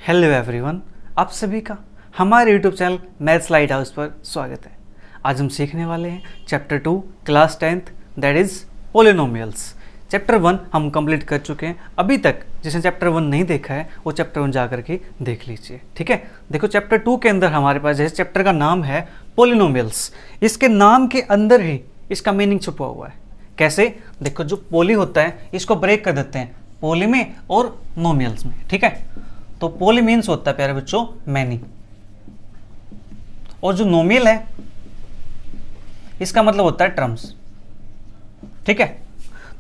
Hello everyone, आप सभी का हमारे YouTube channel maths light house पर स्वागत है। आज हम सीखने वाले हैं chapter 2 class 10th that is polynomials. Chapter 1 हम कंप्लीट कर चुके हैं। अभी तक जिसने चैप्टर 1 नहीं देखा है वो चैप्टर 1 जा करके देख लीजिए, ठीक है। देखो चैप्टर 2 के अंदर हमारे पास जैसे चैप्टर का नाम है पोलिनोमियल्स, इसके नाम के अंदर ही इसका मीनिंग छुपा हुआ है। कैसे? देखो जो पोली होता है इसको ब्रेक कर देते हैं पोली में और नोमियल्स में, ठीक है। तो पोली मीन्स होता है प्यारे बच्चों मैनी, और जो नोमियल है इसका मतलब होता है टर्म्स, ठीक है।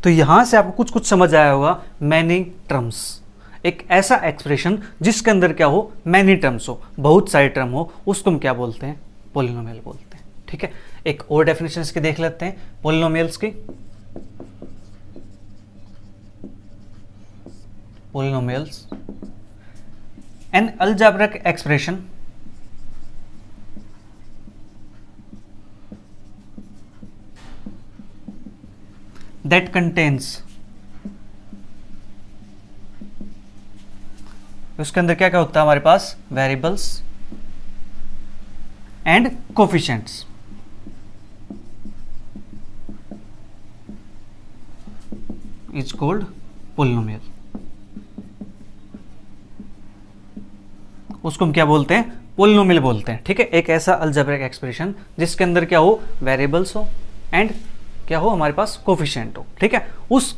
तो यहां से आपको कुछ कुछ समझ आया होगा। मैनी टर्म्स, एक ऐसा एक्सप्रेशन जिसके अंदर क्या हो, मैनी टर्म्स हो, बहुत सारे टर्म हो, उसको हम क्या बोलते हैं, पोलिनोमियल बोलते हैं, ठीक है। एक और डेफिनेशन इसकी देख लेते हैं पोलिनोमियल्स की। Polynomials an algebraic expression that contains, उसके अंदर क्या क्या होता है हमारे पास, variables and coefficients. Is called polynomial. उसको हम क्या बोलते हैं, पोलिनोमियल बोलते हैं, ठीक है। एक ऐसा अलजेब्रिक एक्सप्रेशन जिसके अंदर क्या हो, वेरिएबल्स हो एंड क्या हो, हमारे पास कोफिशिएंट हो, ठीक है। उस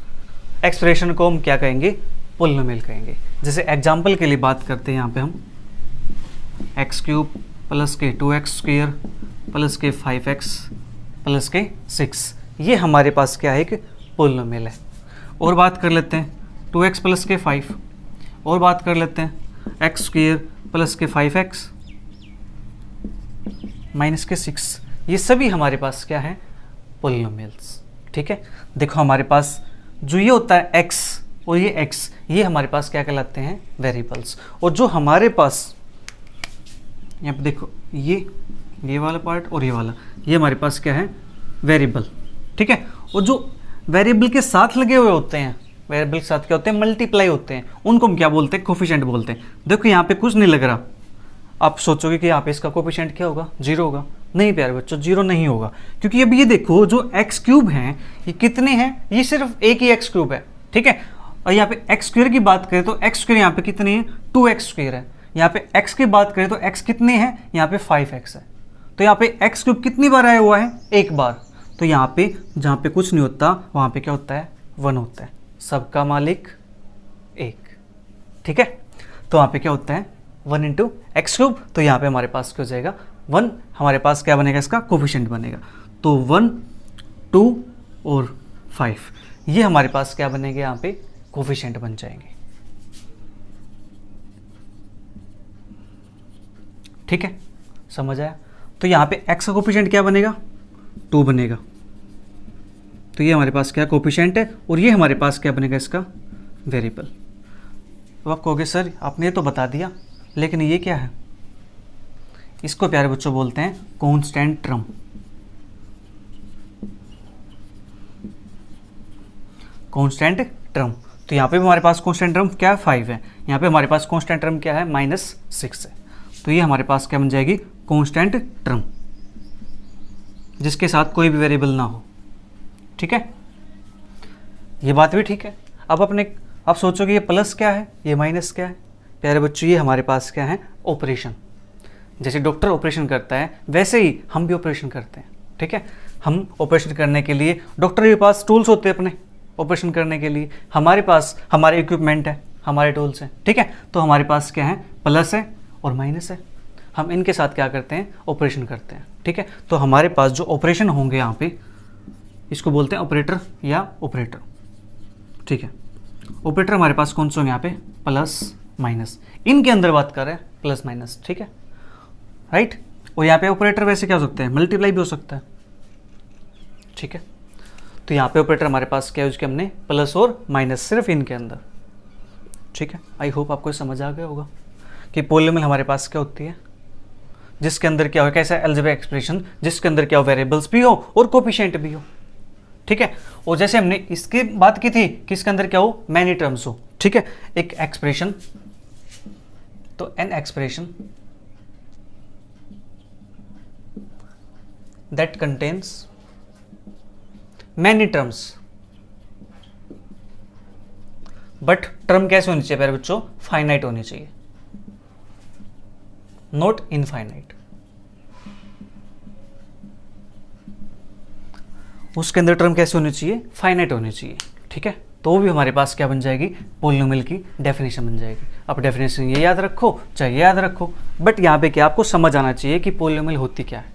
एक्सप्रेशन को हम क्या कहेंगे, पोलिनोमियल कहेंगे। जैसे एग्जांपल के लिए बात करते हैं यहाँ पे हम x³ प्लस के 2x स्क्वायर प्लस के 5x प्लस के 6, ये हमारे पास क्या है, एक पोलिनोमियल है। और बात कर लेते हैं 2x प्लस के 5, और बात कर लेते हैं x² प्लस के 5x माइनस के 6, ये सभी हमारे पास क्या है, पोलिनोमियल्स, ठीक है। देखो हमारे पास जो ये होता है x और ये x, ये हमारे पास क्या कहलाते हैं, वेरिएबल्स। और जो हमारे पास यहाँ पे देखो ये वाला पार्ट और ये वाला, ये हमारे पास क्या है, वेरिएबल, ठीक है। और जो वेरिएबल के साथ लगे हुए होते हैं, वेरिएबल के साथ क्या होते हैं, मल्टीप्लाई होते हैं, उनको हम क्या बोलते हैं, कोफिशिएंट बोलते हैं। देखो यहाँ पे कुछ नहीं लग रहा, आप सोचोगे कि यहाँ पे इसका कोफिशिएंट क्या होगा, 0 होगा। नहीं प्यारे बच्चों, 0 नहीं होगा, क्योंकि अभी ये देखो जो x³ हैं ये कितने हैं, ये सिर्फ एक ही x³ है, ठीक है। और यहाँ पे x² की बात करें तो x² यहाँ पे कितनी है, 2x² है। यहाँ पे x की बात करें तो x कितने हैं, यहाँ पे 5x है। तो यहाँ पे x³ कितनी बार आया हुआ है, एक बार। तो यहाँ पे जहाँ पे कुछ नहीं होता वहाँ पे क्या होता है, 1 होता है। सबका मालिक एक, ठीक है। तो वहाँ पे क्या होता है, 1 इंटू x³। तो यहाँ पे हमारे पास क्या हो जाएगा, 1 हमारे पास क्या बनेगा, इसका कोफिशिएंट बनेगा। तो 1, 2 और 5 ये हमारे पास क्या बनेंगे, यहाँ पे कोफिशिएंट बन जाएंगे, ठीक है। समझ आया? तो यहाँ पे x का कोफिशिएंट क्या बनेगा, 2 बनेगा। तो ये हमारे पास क्या कोफिशिएंट है, और ये हमारे पास क्या बनेगा, इसका वेरिएबल। तो आप कहोगे सर आपने तो बता दिया, लेकिन ये क्या है, इसको प्यारे बच्चों बोलते हैं कांस्टेंट टर्म। कांस्टेंट टर्म, तो यहाँ पे भी हमारे पास कांस्टेंट टर्म क्या है, 5 है। यहाँ पे हमारे पास कांस्टेंट टर्म क्या है, -6 है। तो ये हमारे पास क्या बन जाएगी, कांस्टेंट टर्म, जिसके साथ कोई भी वेरिएबल ना हो, ठीक है। ये बात भी ठीक है। अब आप सोचोगे ये प्लस क्या है, ये माइनस क्या है। प्यारे बच्चों ये हमारे पास क्या है, ऑपरेशन। जैसे डॉक्टर ऑपरेशन करता है वैसे ही हम भी ऑपरेशन करते हैं, ठीक है। हम ऑपरेशन करने के लिए डॉक्टर के पास टूल्स होते हैं अपने ऑपरेशन करने के लिए, हमारे पास हमारे इक्विपमेंट है, हमारे टूल्स हैं, ठीक है। तो हमारे पास क्या है, प्लस है और माइनस है, हम इनके साथ क्या करते हैं, ऑपरेशन करते हैं, ठीक है। तो हमारे पास जो ऑपरेशन होंगे यहाँ पे, इसको बोलते हैं ऑपरेटर या ऑपरेटर, ठीक है। ऑपरेटर हमारे पास कौन से होंगे यहाँ पे, प्लस माइनस, इनके अंदर बात कर रहे हैं प्लस माइनस, ठीक है, राइट। और यहाँ पे ऑपरेटर वैसे क्या हो सकते हैं, मल्टीप्लाई भी हो सकता है, ठीक है। तो यहाँ पे ऑपरेटर हमारे पास क्या यूज किया हमने, प्लस और माइनस, सिर्फ इनके अंदर, ठीक है। आई होप आपको समझ आ गया होगा कि पोलिनोमियल हमारे पास क्या होती है, जिसके अंदर क्या हो, कैसा अलजेब्रिक एक्सप्रेशन जिसके अंदर क्या हो, वेरिएबल्स भी हो और कोफिशिएंट भी हो, ठीक है। और जैसे हमने इसकी बात की थी कि इसके अंदर क्या हो, मैनी टर्म्स हो, ठीक है। एक एक्सप्रेशन तो an expression that contains many terms, but term कैसे होनी चाहिए प्यारे बच्चों? फाइनाइट होनी चाहिए, नॉट इनफाइनाइट। उसके अंदर टर्म कैसे होनी चाहिए? फाइनाइट होनी चाहिए, ठीक है। तो वो भी हमारे पास क्या बन जाएगी? पोलिनोमियल की डेफिनेशन बन जाएगी। अब डेफिनेशन ये याद रखो चाहे ये याद रखो, बट यहाँ पे क्या आपको समझ आना चाहिए कि पोलिनोमियल होती क्या है,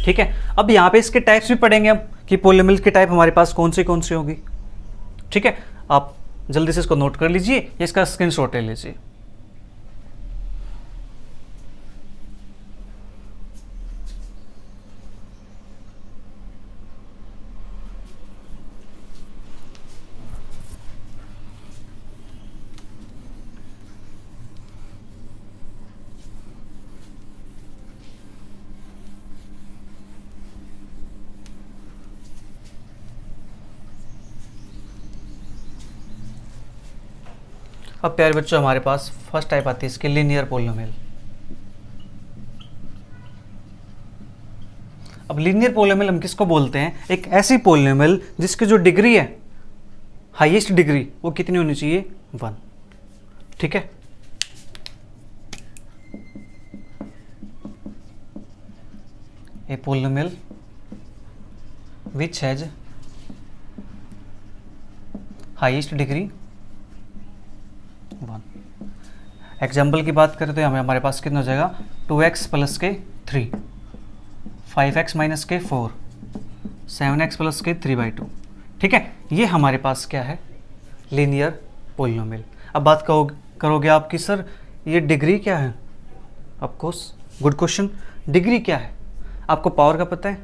ठीक है। अब यहाँ पे इसके टाइप्स भी पढ़ेंगे हम कि पोलिनोमियल के टाइप हमारे पास कौन सी होगी, ठीक है। आप जल्दी से इसको नोट कर लीजिए या इसका स्क्रीनशॉट ले लीजिए। अब प्यारे बच्चों हमारे पास फर्स्ट टाइप आती है इसकी लीनियर पोलिनोमियल। अब लीनियर पोलिनोमियल हम किसको बोलते हैं? एक ऐसी पोलिनोमियल जिसकी जो डिग्री है, हाईएस्ट डिग्री, वो कितनी होनी चाहिए? 1, ठीक है। A polynomial which has highest degree 1। Example की बात करें तो हमारे पास कितना हो जाएगा? 2x प्लस के 3, 5x माइनस के 4, 7x प्लस के 3/2, ठीक है। ये हमारे पास क्या है? Linear polynomial. अब बात करोगे आप कि सर ये डिग्री क्या है? Of course, good question. डिग्री क्या है? आपको पावर का पता है?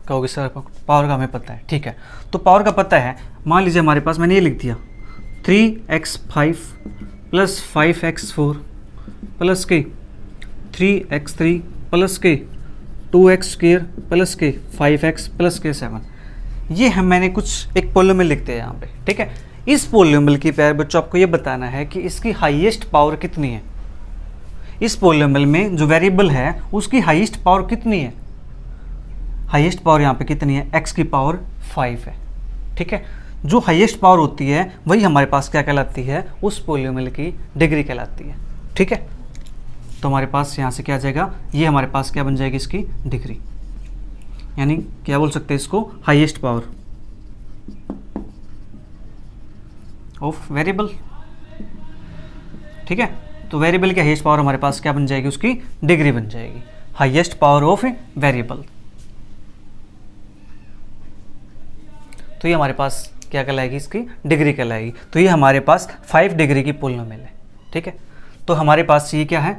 कहोगे सर पावर का हमें पता है, ठीक है। तो पावर का पता है, मान लीजिए हमारे पास मैंने ये लिख दिया 3x5 प्लस 5x4 प्लस के 3x3 प्लस के 2x² प्लस के 5x प्लस के 7। ये हम मैंने कुछ एक पोलिनोमियल लिखते हैं यहाँ पे, ठीक है। इस पोलिनोमियल की प्यारे बच्चों आपको ये बताना है कि इसकी हाईएस्ट पावर कितनी है। इस पोलिनोमियल में जो वेरिएबल है उसकी हाईएस्ट पावर कितनी है? हाईएस्ट पावर यहाँ पे कितनी है? x की पावर 5 है, ठीक है। जो हाईएस्ट पावर होती है वही हमारे पास क्या कहलाती है? उस पोलिनोमियल की डिग्री कहलाती है, ठीक है। तो हमारे पास यहाँ से क्या आ जाएगा? ये हमारे पास क्या बन जाएगी? इसकी डिग्री, यानी क्या बोल सकते हैं इसको? हाईएस्ट पावर ऑफ वेरिएबल, ठीक है। तो वेरिएबल की हाईएस्ट पावर हमारे पास क्या बन जाएगी? उसकी डिग्री बन जाएगी, हाईएस्ट पावर ऑफ वेरिएबल। तो ये हमारे पास क्या कहलाएगी? इसकी डिग्री कहलाएगी। तो ये हमारे पास 5 डिग्री की पोलिनोमियल है, ठीक है। तो हमारे पास ये क्या है?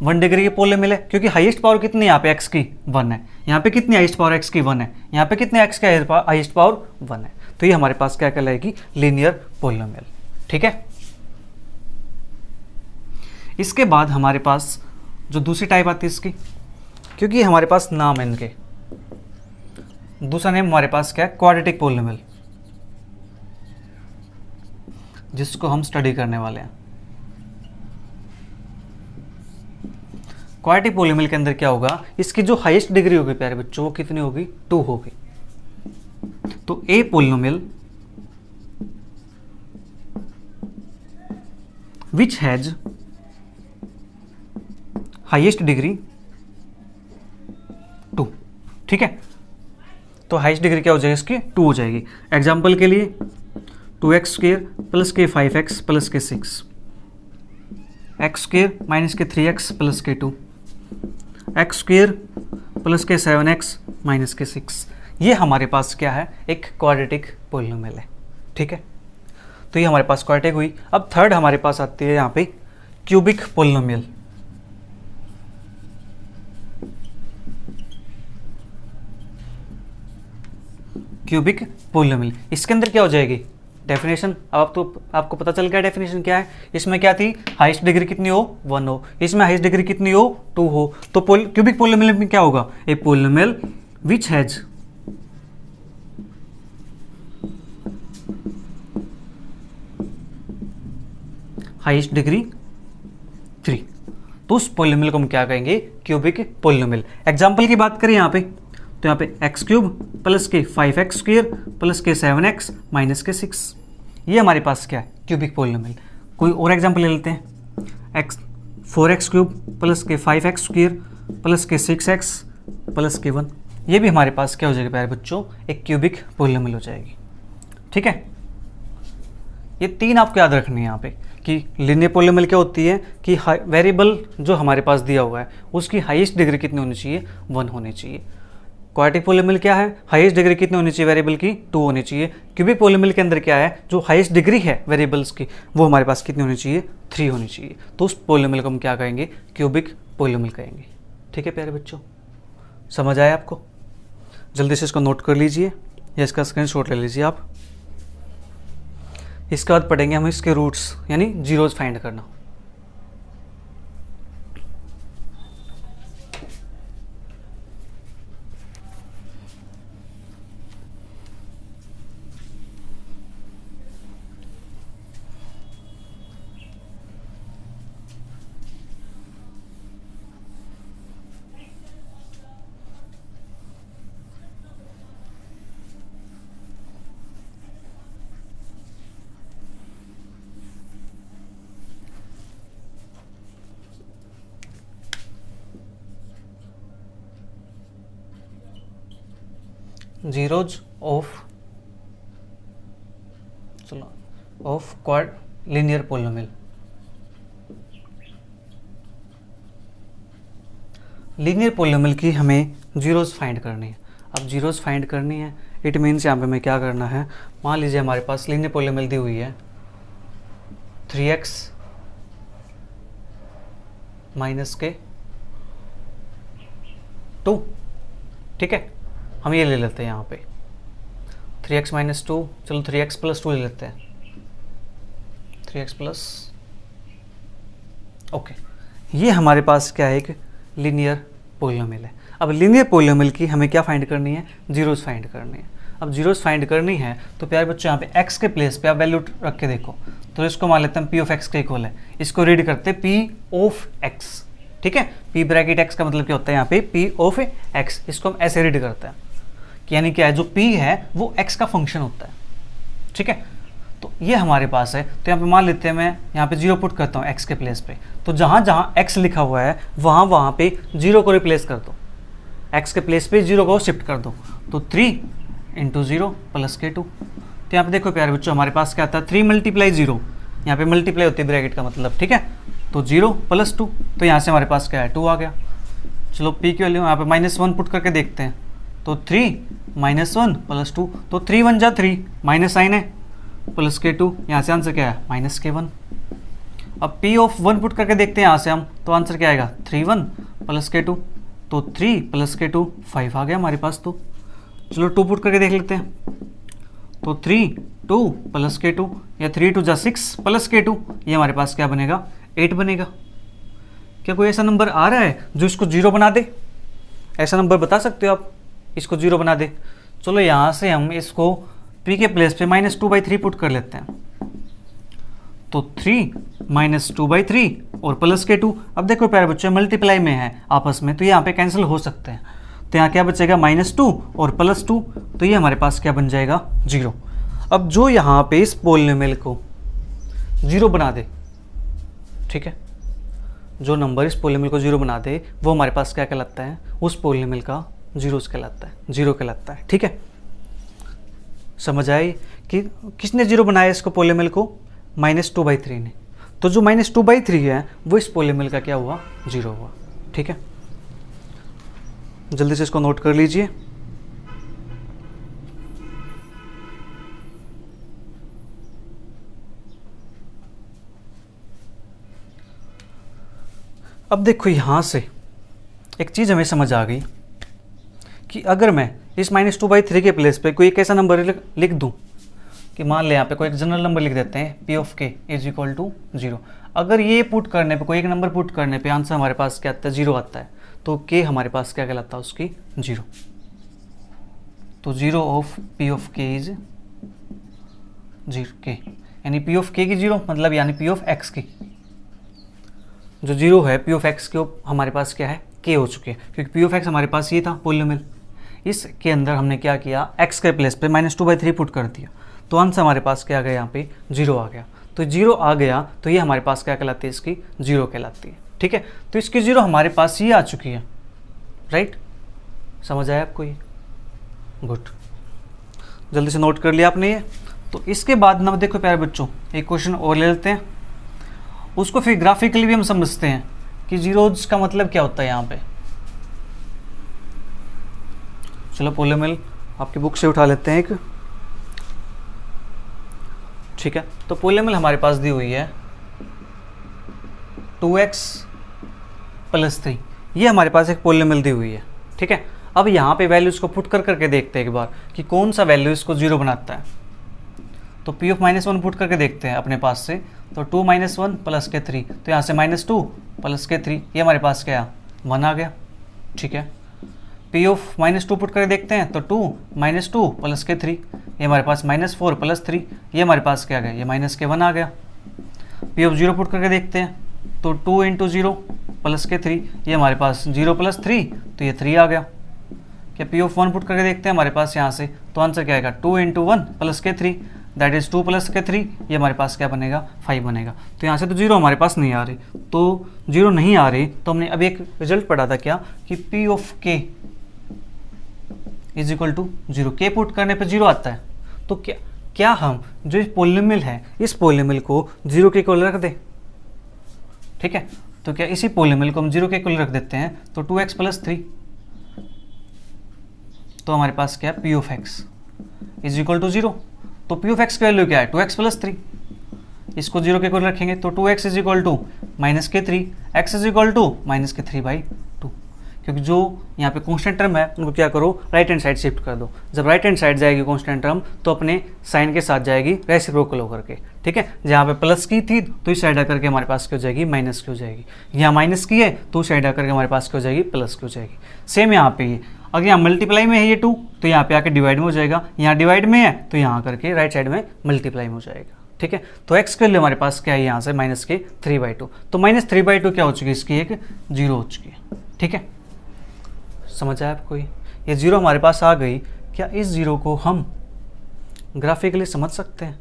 1 डिग्री की पोलिनोमियल है, क्योंकि हाईएस्ट पावर कितनी है यहाँ पे? x की 1 है। यहाँ पे कितनी हाईएस्ट पावर? x की 1 है। यहाँ पे कितनी x की हाईएस्ट पावर? 1 है। तो ये हमारे पास क्या कहलाएगी? लीनियर पोलिनोमियल, ठीक है। इसके बाद हमारे पास जो दूसरी टाइप आती है इसकी, क्योंकि हमारे पास नाम है इनके, दूसरा नेम हमारे पास क्या है? क्वाड्रेटिक पोलिनोमियल, जिसको हम स्टडी करने वाले हैं। क्वाड्रेटिक पोलिनोमियल के अंदर क्या होगा? इसकी जो हाईएस्ट डिग्री होगी प्यारे बच्चों वो कितनी होगी? 2 होगी। तो a polynomial which has highest degree 2, ठीक है। तो हाईएस्ट डिग्री क्या हो जाएगी इसकी? 2 हो जाएगी। एग्जाम्पल के लिए 2x² प्लस के 5x प्लस के 6, x² माइनस के 3x प्लस के 2, x² प्लस के 7x माइनस के 6। ये हमारे पास क्या है? एक क्वाड्रेटिक पोलिनोमियल है, ठीक है। तो ये हमारे पास क्वाड्रेटिक हुई। अब थर्ड हमारे पास आती है यहाँ पे क्यूबिक पोलिनोमियल। क्यूबिक पोलिनोमियल, इसके अंदर क्या हो जाएगी? डेफिनेशन। अब तो आपको पता चल गया डेफिनेशन क्या है। इसमें क्या थी? हाईएस्ट डिग्री कितनी हो? 1 हो। इसमें हाईएस्ट डिग्री कितनी हो? 2 हो। तो क्यूबिक पोलिनोमियल में क्या होगा? A polynomial which has highest degree 3। तो उस पोलिनोमियल को हम क्या कहेंगे, क्यूबिक पोलिनोमियल। एग्जाम्पल की बात करें यहाँ पे, तो यहाँ पे एक्स क्यूब प्लस के 5x स्क्वायर प्लस के 7x माइनस के 6, ये हमारे पास क्या है, क्यूबिक पोलिनोमियल। कोई और एग्जाम्पल ले लेते हैं, 4x क्यूब प्लस के 5x स्क्वायर प्लस के 6x प्लस के 1, ये भी हमारे पास क्या हो जाएगा प्यारे बच्चों, एक क्यूबिक पोलिनोमियल हो जाएगी। ठीक है, ये 3 आपको याद रखनी है यहाँ पे कि लीनियर पोलिनोमियल क्या होती है कि वेरिएबल जो हमारे पास दिया हुआ है उसकी हाईएस्ट डिग्री कितनी होनी चाहिए, 1 होनी चाहिए। क्वाड्रेटिक पोलिनोमियल क्या है, हाईएस्ट डिग्री कितनी होनी चाहिए वेरिएबल की, 2 होनी चाहिए। क्यूबिक पोलिनोमियल के अंदर क्या है, जो हाईएस्ट डिग्री है वेरिएबल्स की वो हमारे पास कितनी होनी चाहिए, 3 होनी चाहिए। तो उस पोलिनोमियल को हम क्या कहेंगे, क्यूबिक पोलिनोमियल कहेंगे। ठीक है प्यारे बच्चों, समझ आया आपको? जल्दी से इसको नोट कर लीजिए या इसका स्क्रीनशॉट ले लीजिए आप। इसके बाद पढ़ेंगे हम इसके रूट्स यानी जीरोज फाइंड करना। Zeros of quad linear polynomial. Linear polynomial की हमें जीरोज फाइंड करनी है। अब जीरोज फाइंड करनी है, इट मीन्स यहाँ पे हमें क्या करना है, मान लीजिए हमारे पास लीनियर पोलिनोमियल दी हुई है 3x माइनस के 2। ठीक है, हम ये ले लेते हैं यहाँ पे 3x माइनस 2, चलो 3x प्लस 2 ले लेते हैं, 3x प्लस, ओके। ये हमारे पास क्या है, एक लीनियर पोलिनोमियल है। अब लीनियर पोलिनोमियल की हमें क्या फाइंड करनी है, जीरोस फाइंड करनी है। अब जीरोस फाइंड करनी है तो प्यारे बच्चों यहाँ पे x के प्लेस पे आप वैल्यू रख के देखो, तो इसको मान लेते हैं p ऑफ x के इक्वल है, इसको रीड करते हैं p ऑफ x। ठीक है, p ब्रैकेट x का मतलब क्या होता है यहाँ पे, p ऑफ x, इसको हम ऐसे रीड करते हैं कि यानी क्या है, जो p है वो x का फंक्शन होता है। ठीक है, तो ये हमारे पास है, तो यहाँ पे मान लेते हैं मैं यहाँ पे 0 पुट करता हूँ x के प्लेस पे, तो जहाँ जहाँ x लिखा हुआ है वहाँ वहाँ पे 0 को रिप्लेस कर दो, x के प्लेस पे 0 को शिफ्ट कर दो, तो 3 इंटू 0 प्लस के 2। तो यहाँ पे देखो प्यारे बच्चों हमारे पास क्या आता है, 3 मल्टीप्लाई 0, यहाँ पे मल्टीप्लाई होती है ब्रैकेट का मतलब। ठीक है, तो 0 प्लस 2, तो यहाँ से हमारे पास क्या है, 2 आ गया। चलो p की वैल्यू यहाँ पे -1 पुट करके देखते हैं, तो 3 -1 प्लस 2, तो 3 1 जा 3, माइनस साइन है, प्लस के 2, यहाँ से आंसर क्या है, माइनस के 1। अब p ऑफ 1 पुट करके देखते हैं यहाँ से हम, तो आंसर क्या आएगा, 3 1 प्लस के 2, तो 3 प्लस के 2 5 आ गया हमारे पास। तो चलो 2 पुट करके देख लेते हैं, तो 3 2 प्लस के 2 या 3 2 जा 6 प्लस के 2, ये हमारे पास क्या बनेगा, 8 बनेगा। क्या कोई ऐसा नंबर आ रहा है जो इसको 0 बना दे? ऐसा नंबर बता सकते हो आप इसको 0 बना दे? चलो यहाँ से हम इसको p के प्लेस पे -2/3 पुट कर लेते हैं, तो 3 -2/3 और प्लस के 2। अब देखो प्यारे बच्चों मल्टीप्लाई में है आपस में, तो यहाँ पे कैंसिल हो सकते हैं, तो यहाँ क्या बचेगा, -2 और +2, तो ये हमारे पास क्या बन जाएगा, 0। अब जो यहाँ पे इस पोलिनोमियल को 0 बना दे, ठीक है, जो नंबर इस पोलिनोमियल को 0 बना दे वो हमारे पास क्या कहलाता है, उस पोलिनोमियल का जीरोस कहलाता है, 0 कहलाता है। ठीक है, समझ आई कि किसने 0 बनाया इसको, पोलिनोमियल को, -2/3 ने। तो जो -2/3 है वो इस पोलिनोमियल का क्या हुआ, 0 हुआ। ठीक है, जल्दी से इसको नोट कर लीजिए। अब देखो यहाँ से एक चीज़ हमें समझ आ गई कि अगर मैं इस -2/3 के प्लेस पे कोई एक ऐसा नंबर लिख दूं कि मान ले यहाँ पे कोई एक जनरल नंबर लिख देते हैं, p ऑफ k = 0। अगर ये पुट करने पे, कोई एक नंबर पुट करने पे आंसर हमारे पास क्या आता है, 0 आता है, तो k हमारे पास क्या कहलाता है, उसकी 0। तो 0 of p of k is 0 k, यानी p ऑफ k की 0 मतलब यानी p ऑफ x की। जो जीरो है पी ऑफ एक्स के हमारे पास क्या है के हो चुके हैं, क्योंकि पी ऑफ एक्स हमारे पास ये था पोलिनोमियल। इसके अंदर हमने क्या किया, एक्स के प्लेस पे -2/3 पुट कर दिया, तो आंसर हमारे पास क्या आ गया, यहाँ पे 0 आ गया। तो 0 आ गया तो ये हमारे पास क्या कहलाती है, इसकी 0 कहलाती है। ठीक है, तो इसकी 0 हमारे पास ये आ चुकी है, राइट। समझ आया आपको ये? गुड, जल्दी से नोट कर लिया आपने ये। तो इसके बाद ना देखो प्यारे बच्चों, एक क्वेश्चन और ले लेते हैं, उसको फिर ग्राफिकली भी हम समझते हैं कि जीरोज का मतलब क्या होता है यहाँ पे। चलो पोलिनोमियल आपकी बुक से उठा लेते हैं एक। ठीक है, तो पोलिनोमियल हमारे पास दी हुई है 2x + 3, ये हमारे पास एक पोलिनोमियल दी हुई है। ठीक है, अब यहाँ पे वैल्यूज़ को पुट कर करके देखते हैं एक बार कि कौन सा वैल्यू इसको 0 बनाता है। तो p ऑफ -1 पुट करके देखते हैं अपने पास से, तो 2 - 1 + के 3, तो यहाँ से -2 + के 3, ये हमारे पास क्या 1 आ गया। ठीक है, p ऑफ -2 पुट करके देखते हैं, तो 2 - 2 + के 3, ये हमारे पास -4 + 3, ये हमारे पास क्या गया, ये -1 आ गया। p ऑफ 0 पुट करके देखते हैं, तो 2 × 0 + के 3, ये हमारे पास 0 + 3, तो ये 3 आ गया। क्या p ऑफ 1 पुट करके देखते हैं हमारे पास यहाँ से, तो आंसर क्या आएगा, 2 × 1 + के 3, दैट इज़ 2 + के 3, ये हमारे पास क्या बनेगा, 5 बनेगा। तो यहाँ से तो 0 हमारे पास नहीं आ रही, तो 0 नहीं आ रही, तो हमने अभी एक रिजल्ट पढ़ा था क्या, कि p of k = 0, k put करने पे 0 आता है। तो क्या हम जो पोलिनोमियल है, इस पोलिनोमियल को 0 के इक्वल रख दें। ठीक है, तो क्या इसी पोलिनोमियल को हम 0 के इक्वल रख देते हैं, तो 2x + 3, तो हमारे पास क्या है, p ऑफ x = 0। तो p ऑफ x की वैल्यू क्या है, 2x + 3, इसको 0 के इक्वल रखेंगे, तो 2x = -के3, x = -के3/2, क्योंकि जो यहाँ पे कांस्टेंट टर्म है उनको क्या करो, राइट हैंड साइड शिफ्ट कर दो। जब राइट हैंड साइड जाएगी कांस्टेंट टर्म, तो अपने साइन के साथ जाएगी रेसिप्रोकल होकर के। ठीक है, जहाँ पे प्लस की थी तो इस साइड आकर के हमारे पास क्या हो जाएगी, माइनस की हो जाएगी। यहाँ माइनस की है तो उस साइड आकर के हमारे पास क्या हो जाएगी, प्लस की हो जाएगी। सेम यहाँ पे ही, अगर यहाँ मल्टीप्लाई में है ये 2, तो यहाँ पे आके डिवाइड में हो जाएगा, यहाँ डिवाइड में है तो यहाँ करके राइट साइड में मल्टीप्लाई में हो जाएगा। ठीक है, तो x के लिए हमारे पास क्या है, यहाँ से -3/2, तो -3/2 क्या हो चुकी है, इसकी एक 0 हो चुकी है। ठीक है, समझ आया आपको ये 0 हमारे पास आ गई। क्या इस 0 को हम ग्राफिकली समझ सकते हैं,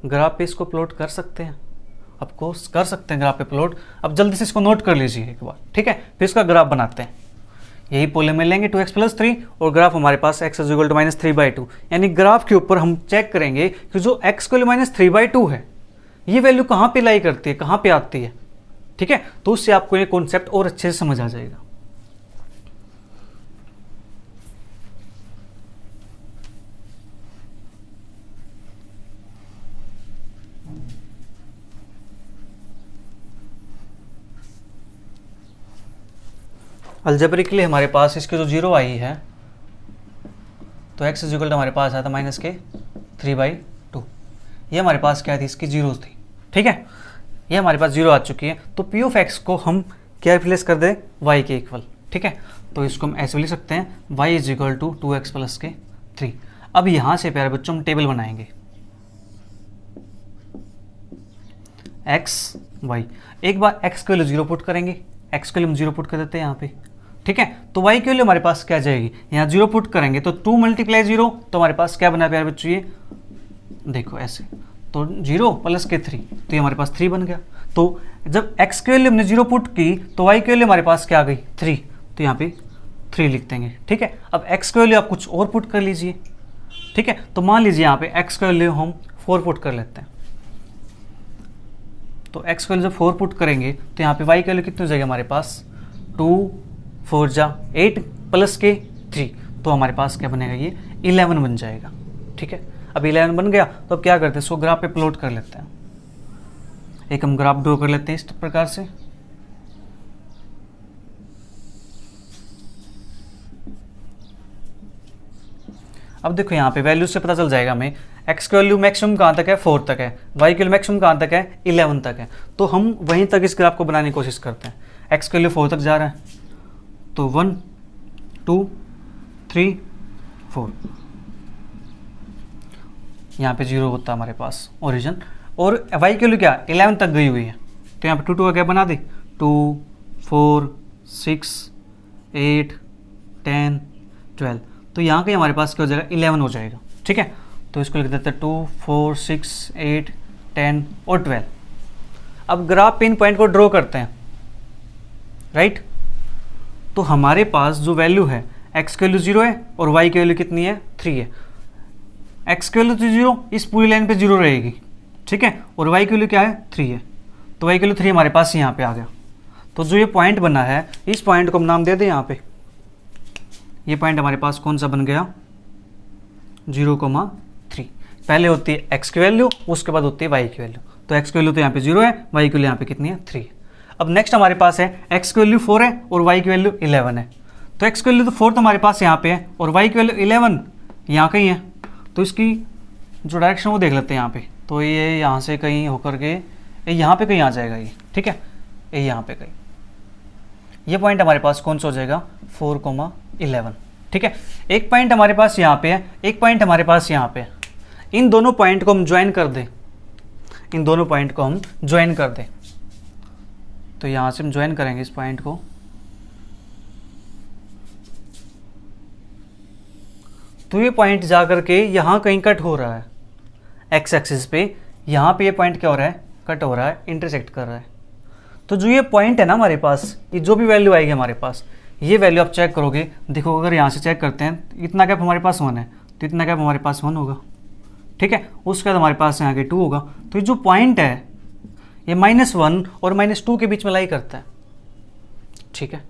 ग्राफ पे इसको प्लॉट कर सकते हैं? ऑफकोर्स कर सकते हैं ग्राफ पे प्लॉट। अब जल्दी से इसको नोट कर लीजिए एक बार। ठीक है, फिर इसका ग्राफ बनाते हैं। यही पोलिनोमियल लेंगे 2x + 3 और ग्राफ हमारे पास x = -3/2, यानी ग्राफ के ऊपर हम चेक करेंगे कि जो x के लिए -3/2 है, ये वैल्यू कहाँ पे लाई करती है, कहाँ पे आती है। ठीक है, तो उससे आपको ये कॉन्सेप्ट और अच्छे से समझ आ जाएगा। अलजेब्रिकली हमारे पास इसके जो 0 आई है, तो x = हमारे पास आया था -3/2, ये हमारे पास क्या थी, इसकी 0 थी। ठीक है, ये हमारे पास 0 आ चुकी है, तो p ऑफ x को हम क्या रिप्लेस कर दें, y के इक्वल। ठीक है, तो इसको हम ऐसे भी लिख सकते हैं, y = 2x + के 3। अब यहाँ से प्यारे बच्चों हम टेबल बनाएंगे, x y, एक बार x के लिए 0 पुट करेंगे, x के लिए हम 0 पुट कर देते हैं यहाँ पे। ठीक है, तो y के लिए हमारे पास क्या जाएगी, यहाँ 0 पुट करेंगे तो 2 × 0, तो हमारे पास क्या बना प्यारे बच्चों, ये देखो ऐसे, तो 0 + के 3, तो ये हमारे पास 3 बन गया। तो जब x के लिए हमने 0 पुट की तो y के लिए हमारे पास क्या आ गई, 3, तो यहाँ पे 3 लिख देंगे। ठीक है, अब x के लिए आप कुछ और पुट कर लीजिए। ठीक है, तो मान लीजिए यहाँ पे x के लिए हम 4 पुट कर लेते हैं, तो x के लिए जब 4 पुट करेंगे तो यहाँ पे y के लिए कितनी हो जाएगी हमारे पास, 2 4 जा 8 + के 3, तो हमारे पास क्या बनेगा, ये 11 बन जाएगा। ठीक है, अब 11 बन गया, तो अब क्या करते हैं, इसको ग्राफ पे प्लॉट कर लेते हैं। एक हम ग्राफ ड्रॉ कर लेते हैं इस प्रकार से। अब देखो यहाँ पे वैल्यू से पता चल जाएगा हमें, x की वैल्यू मैक्सिमम कहाँ तक है, 4 तक है, y की वैल्यू मैक्सिमम कहाँ तक है, 11 तक है। तो हम वहीं तक इस ग्राफ को बनाने की कोशिश करते हैं। x की वैल्यू 4 तक जा रहा है, तो 1 2 3 4, यहाँ पे 0 होता है हमारे पास ओरिजिन, और y की वैल्यू क्या 11 तक गई हुई है, तो यहाँ पे 2 2 का गैप बना दे, 2 4 6 8 10 12, तो यहाँ कहीं हमारे पास क्या हो जाएगा 11 हो जाएगा। ठीक है, तो इसको लिख देते हैं 2 4 6 8 10 और 12। अब ग्राफ पे इन पॉइंट को ड्रॉ करते हैं, राइट। तो हमारे पास जो वैल्यू है x की वैल्यू 0 है और y की वैल्यू कितनी है 3 है। x की वैल्यू तो 0, इस पूरी लाइन पे 0 रहेगी, ठीक है, और y की वैल्यू क्या है 3 है, तो y की वैल्यू 3 हमारे पास यहाँ पे आ गया। तो जो ये पॉइंट बना है इस पॉइंट को हम नाम दे दें यहाँ पे, ये पॉइंट हमारे पास कौन सा बन गया 0,3। पहले होती है x की वैल्यू, उसके बाद होती है y की वैल्यू। तो x की वैल्यू तो यहाँ पे 0 है, y की वैल्यू यहाँ पे कितनी है 3 है। अब नेक्स्ट हमारे पास है x की वैल्यू 4 है और y की वैल्यू 11 है। तो x की वैल्यू तो 4 तो हमारे पास यहाँ पे है और y की वैल्यू 11 यहाँ कहीं है, तो इसकी जो डायरेक्शन वो देख लेते हैं यहाँ पे। तो ये यहाँ से कहीं होकर के ये यहाँ पे कहीं आ जाएगा ये, ठीक है, ये यहाँ पे कहीं, ये पॉइंट हमारे पास कौन सा हो जाएगा 4,11। ठीक है, एक पॉइंट हमारे पास यहाँ पे है, एक पॉइंट हमारे पास यहाँ पे है। इन दोनों पॉइंट को हम ज्वाइन कर दें, इन दोनों पॉइंट को हम ज्वाइन कर दें, तो यहाँ से हम ज्वाइन करेंगे इस पॉइंट को, तो ये पॉइंट जा करके यहाँ कहीं कट हो रहा है एक्स एक्सिस पे, यहाँ पे ये पॉइंट क्या हो रहा है कट हो रहा है, इंटरसेक्ट कर रहा है। तो जो ये पॉइंट है ना हमारे पास, ये जो भी वैल्यू आएगी हमारे पास, ये वैल्यू आप चेक करोगे, देखो अगर यहाँ से चेक करते हैं इतना गैप हमारे पास 1 है, तो इतना गैप हमारे पास 1 होगा, ठीक है, उसके बाद हमारे पास यहाँ के 2 होगा। तो ये जो पॉइंट है ये -1 और -2 के बीच में लाई करता है, ठीक है,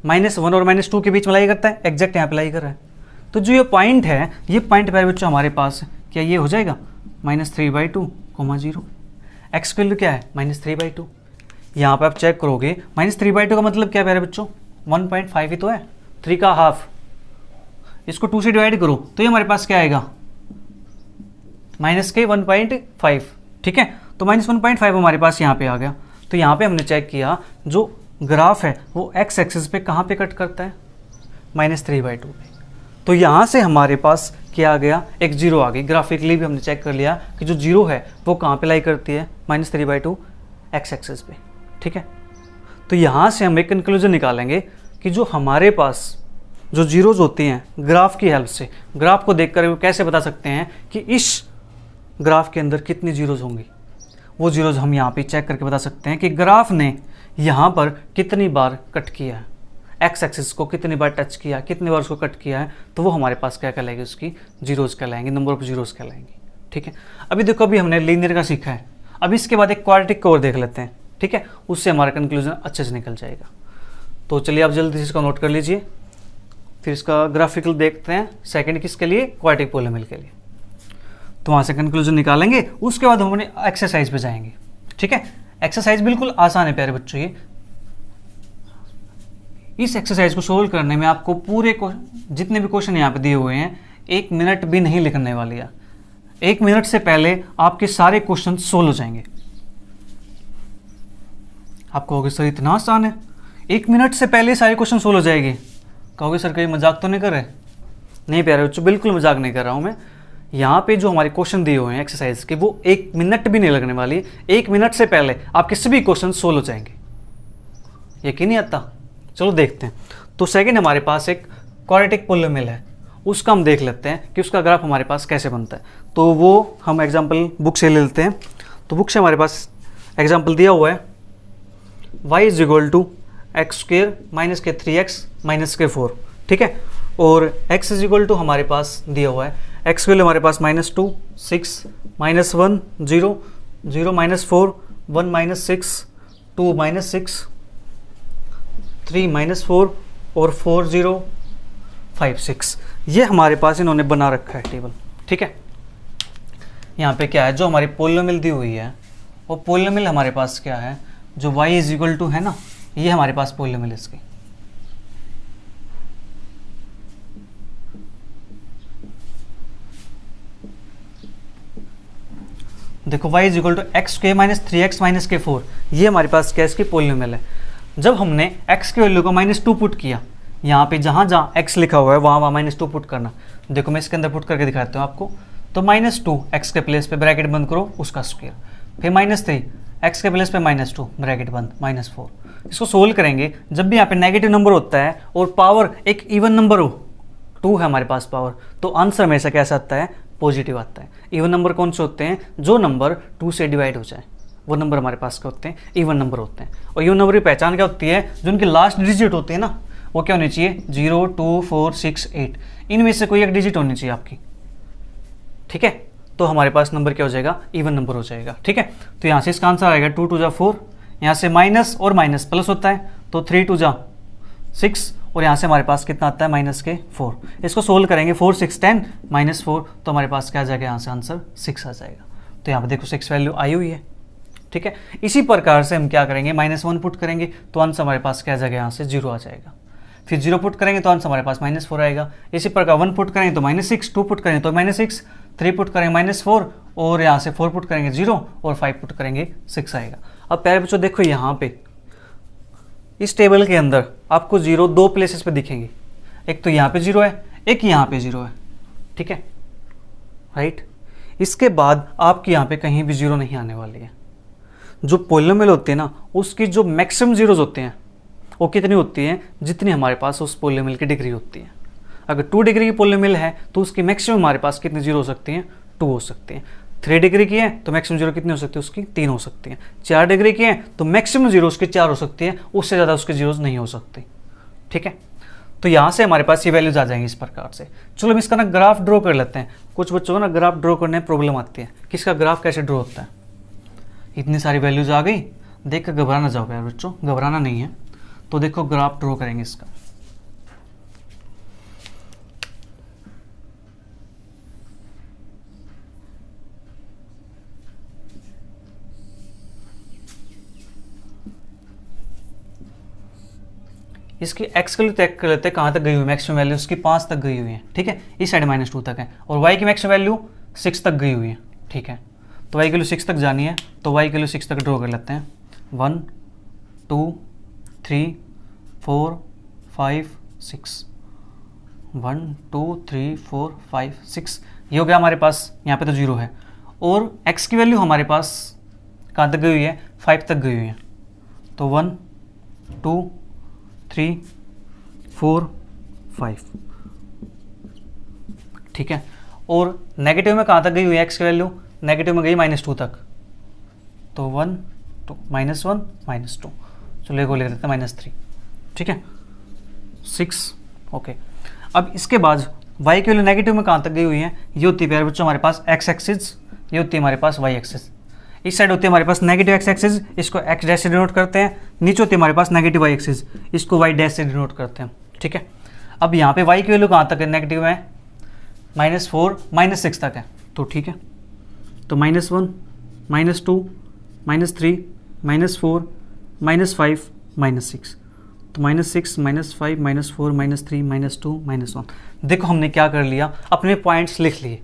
-1 और -2 के बीच में लाई करता है, एग्जैक्ट यहाँ पे लाई कर रहा है। तो जो ये पॉइंट है, ये पॉइंट प्यारे बच्चों हमारे पास क्या ये हो जाएगा -3/2, 0। एक्स की वैल्यू क्या है -3/2। यहाँ पे आप चेक करोगे -3/2 का मतलब क्या है प्यारे बच्चों 1.5 ही तो है, 3 का हाफ, इसको 2 से डिवाइड करो तो ये हमारे पास क्या आएगा -1.5, ठीक है। तो -1.5 हमारे पास यहाँ पे आ गया। तो यहाँ पे हमने चेक किया जो ग्राफ है वो एक्स एक्सिस पे कहाँ पे कट करता है -3/2 पे। तो यहाँ से हमारे पास क्या आ गया एक 0 आ गई। ग्राफिकली भी हमने चेक कर लिया कि जो 0 है वो कहाँ पे लाई करती है -3/2 एक्स एक्सिस पे, ठीक है। तो यहाँ से हम एक कंक्लूजन निकालेंगे कि जो हमारे पास जो जीरोज होती हैं ग्राफ की हेल्प से, ग्राफ को देखकर कैसे बता सकते हैं कि इस ग्राफ के अंदर कितनी जीरोज होंगी। वो जीरोज हम यहाँ पे चेक करके बता सकते हैं कि ग्राफ ने यहाँ पर कितनी बार कट किया है, एक्स एक्सिस को कितनी बार टच किया, कितनी बार उसको कट किया है, तो वो हमारे पास क्या कहलाएगी उसकी जीरोज कहलाएंगे, नंबर ऑफ जीरोज कहलाएंगे, ठीक है। अभी देखो अभी हमने लीनियर का सीखा है, अब इसके बाद एक क्वाड्रेटिक को और देख लेते हैं, ठीक है, उससे हमारा कंक्लूजन अच्छे से निकल जाएगा। तो चलिए आप जल्दी से इसका नोट कर लीजिए, फिर इसका ग्राफिकल देखते हैं। सेकंड किसके लिए क्वाड्रेटिक पॉलीनोमियल के लिए। तो वहाँ से कंक्लूजन निकालेंगे, उसके बाद हम अपने एक्सरसाइज पे जाएंगे, ठीक है। एक्सरसाइज बिल्कुल आसान है प्यारे बच्चों। ये इस एक्सरसाइज को सोल्व करने में आपको पूरे जितने भी क्वेश्चन यहाँ पे दिए हुए हैं 1 मिनट भी नहीं लिखने वाली है। 1 मिनट से पहले आपके सारे क्वेश्चन सोल्व हो जाएंगे। आप कहोगे सर इतना आसान है, 1 मिनट से पहले सारे क्वेश्चन सोल्व हो जाएंगे। कहोगे सर कहीं मजाक तो नहीं कर रहे? नहीं प्यारे बच्चों, बिल्कुल मजाक नहीं कर रहा हूँ मैं। यहाँ पे जो हमारे क्वेश्चन दिए हुए हैं एक्सरसाइज के, वो 1 मिनट भी नहीं लगने वाली। 1 मिनट से पहले आपके सभी क्वेश्चन सोल्व हो जाएंगे। यकीन नहीं आता? चलो देखते हैं। तो सेकंड हमारे पास एक क्वाड्रेटिक पॉलीनोमियल है, उसका हम देख लेते हैं कि उसका ग्राफ हमारे पास कैसे बनता है। तो वो हम एग्जाम्पल बुक से ले लेते हैं। तो बुक से हमारे पास एग्जाम्पल दिया हुआ है y = x² - 3x - 4, ठीक है। और x = हमारे पास दिया हुआ है x के लिए हमारे पास -2 6 -1 0 0 -4 1 -6 2 -6 3 -4 और 4 0 5 6। ये हमारे पास इन्होंने बना रखा है टेबल, ठीक है। यहाँ पे क्या है, जो हमारी पॉलीनोमियल दी हुई है वो पॉलीनोमियल हमारे पास क्या है, जो y = है ना, ये हमारे पास पॉलीनोमियल इसकी। देखो y = x² - 3x - 4, ये हमारे पास क्या इसकी पॉलीनोमियल है। जब हमने x की वैल्यू को -2 पुट किया, यहाँ पे जहाँ जहाँ x लिखा हुआ है वहाँ वहाँ -2 पुट करना। देखो मैं इसके अंदर पुट करके दिखाता हूँ आपको। तो -2 x के प्लेस पे ब्रैकेट बंद करो, उसका स्क्वायर, फिर -3 एक्स के प्लेस पे -2 ब्रैकेट बंद -4। इसको सोल्व करेंगे, जब भी यहाँ पे नेगेटिव नंबर होता है और पावर एक इवन नंबर हो, 2 है हमारे पास पावर, तो आंसर हमेशा कैसा आता है, पॉजिटिव आता है। इवन नंबर कौन से होते हैं, जो नंबर 2 से डिवाइड हो जाए, वो नंबर हमारे पास क्या होते हैं, इवन नंबर होते हैं। और इवन नंबर की पहचान क्या होती है, जो उनकी लास्ट डिजिट होती है ना, वो क्या होनी चाहिए, 0, 2, 4, 6, 8, इनमें से कोई एक डिजिट होनी चाहिए आपकी, ठीक है। तो हमारे पास नंबर क्या हो जाएगा, इवन नंबर हो जाएगा, ठीक है। तो यहाँ से इसका आंसर आएगा 2 2 जा 4, यहाँ से माइनस और माइनस प्लस होता है, तो 3 2 जा 6, और यहाँ से हमारे पास कितना आता है, -4। इसको सोल्व करेंगे, 4 6 10 -4, तो हमारे पास क्या आ जाएगा, यहाँ से आंसर 6 आ जाएगा। तो यहाँ पर देखो 6 वैल्यू आई हुई है, ठीक है। इसी प्रकार से हम क्या करेंगे, -1 पुट करेंगे तो आंसर हमारे पास क्या आ जाएगा, यहाँ से 0 आ जाएगा। फिर 0 पुट करेंगे तो आंसर हमारे पास -4 आएगा। इसी प्रकार 1 पुट करेंगे तो -6, 2 पुट करेंगे तो -6, 3 पुट करेंगे -4, और यहाँ से 4 पुट करेंगे 0, और 5 पुट करेंगे 6 आएगा। अब प्यारे बच्चों देखो यहाँ पे इस टेबल के अंदर आपको 0 2 प्लेसेस पे दिखेंगे, एक तो यहाँ पे 0 है, एक यहाँ पे 0 है, ठीक है, राइट। इसके बाद आपके यहाँ पे कहीं भी 0 नहीं आने वाली है। जो पॉलिनोमियल होते हैं ना, उसकी जो मैक्सिमम जीरोज होते हैं वो कितनी होती हैं, जितनी हमारे पास उस पॉलिनोमियल की डिग्री होती है। अगर 2 डिग्री की पॉलिनोमियल है तो उसकी मैक्सिमम हमारे पास कितनी जीरो हो सकती हैं, 2 हो सकती हैं। 3 डिग्री की है तो मैक्सिमम जीरो कितनी हो सकती है, उसकी 3 हो सकती है। 4 डिग्री की है तो मैक्सिमम जीरो उसकी 4 हो सकती है, उससे ज़्यादा उसकी जीरोज नहीं हो सकती, ठीक है। तो यहाँ से हमारे पास ये वैल्यूज आ जाएंगी इस प्रकार से। चलो हम इसका ना ग्राफ ड्रॉ कर लेते हैं। कुछ बच्चों को ना ग्राफ ड्रॉ करने में प्रॉब्लम आती है कि इसका ग्राफ कैसे ड्रॉ होता है। इतनी सारी वैल्यूज आ गई, देख कर घबराना जाओ यार बच्चों, घबराना नहीं है। तो देखो ग्राफ ड्रॉ करेंगे इसका। इसकी एक्स के लिए चेक कर लेते हैं कहाँ तक गई हुई मैक्सिमम वैल्यू, उसकी 5 तक गई हुई है, ठीक है। इस साइड -2 तक है, और वाई की मैक्सिमम वैल्यू 6 तक गई हुई है, ठीक है। तो वाई की वैल्यू 6 तक जानी है, तो वाई की वैल्यू 6 तक ड्रॉ कर लेते हैं। 1 2 3 4 5 6, 1 2 3 4 5 6, ये हो गया हमारे पास। यहाँ पे तो 0 है, और x की वैल्यू हमारे पास कहाँ तक गई हुई है, 5 तक गई हुई है। तो 1 2 3 4 5, ठीक है। और नेगेटिव में कहाँ तक गई हुई है x की वैल्यू, नेगेटिव में गई -2 तक। तो 1 2 -1 -2, चलो को ले लेते हैं -3, ठीक है, 6, ओके। अब इसके बाद y की वैल्यू नेगेटिव में कहाँ तक गई हुई है, ये होती है प्यारे बच्चों हमारे पास x एक्सिस, ये होती है हमारे पास y एक्सिस। इस साइड होती है हमारे पास नेगेटिव x एक्सिस, इसको x डैश से डिनोट करते हैं। नीचे होती है हमारे पास नेगेटिव y एक्सिस, इसको y डैश से डिनोट करते हैं, ठीक है। अब यहाँ पे y की वैल्यू कहाँ तक है, नेगेटिव है, -4 -6 तक है, तो ठीक है। तो -1 -2 -3 -4 -5 -6, तो -6 -5 -4 -3 -2 -1। देखो हमने क्या कर लिया, अपने पॉइंट्स लिख लिए,